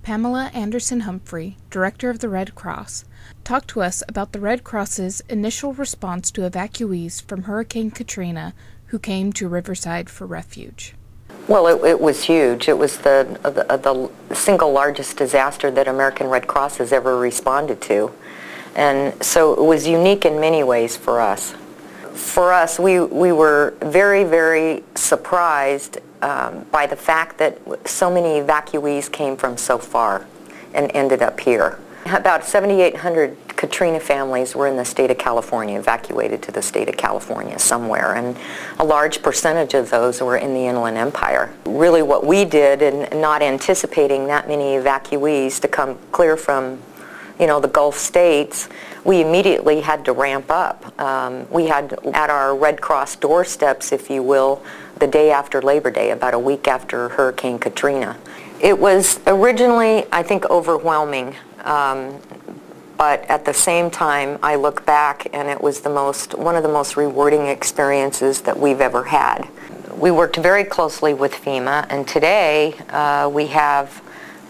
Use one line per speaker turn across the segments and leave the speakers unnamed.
Pamela Anderson Humphrey, Director of the Red Cross, talked to us about the Red Cross's initial response to evacuees from Hurricane Katrina who came to Riverside for refuge.
Well, it was huge. It was the single largest disaster that American Red Cross has ever responded to. And so it was unique in many ways for us. For us, we were very, very surprised by the fact that so many evacuees came from so far and ended up here. About 7,800 Katrina families were in the state of California, evacuated to the state of California somewhere, and a large percentage of those were in the Inland Empire. Really what we did, in not anticipating that many evacuees to come clear from, the Gulf states, we immediately had to ramp up. We had at our Red Cross doorsteps, if you will, the day after Labor Day, about a week after Hurricane Katrina. It was originally, I think, overwhelming, but at the same time, I look back and it was one of the most rewarding experiences that we've ever had. We worked very closely with FEMA, and today we have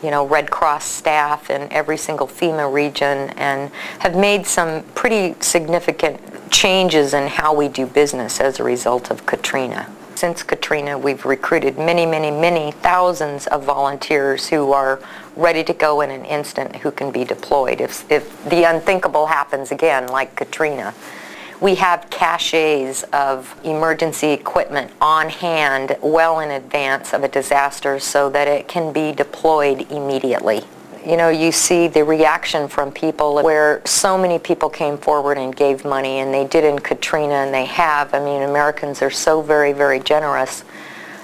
Red Cross staff in every single FEMA region and have made some pretty significant changes in how we do business as a result of Katrina. Since Katrina, we've recruited many thousands of volunteers who are ready to go in an instant, who can be deployed if the unthinkable happens again, like Katrina. We have caches of emergency equipment on hand well in advance of a disaster so that it can be deployed immediately. You see the reaction from people where so many people came forward and gave money, and they did in Katrina, and they have. I mean, Americans are so very, very generous.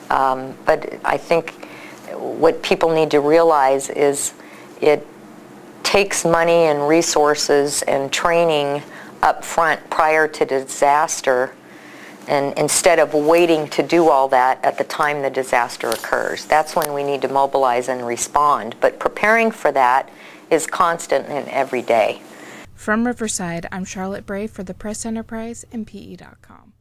But I think what people need to realize is it takes money and resources and training up front prior to disaster, and instead of waiting to do all that at the time the disaster occurs. That's when we need to mobilize and respond. But preparing for that is constant and every day.
From Riverside, I'm Charlotte Bray for the Press Enterprise and PE.com.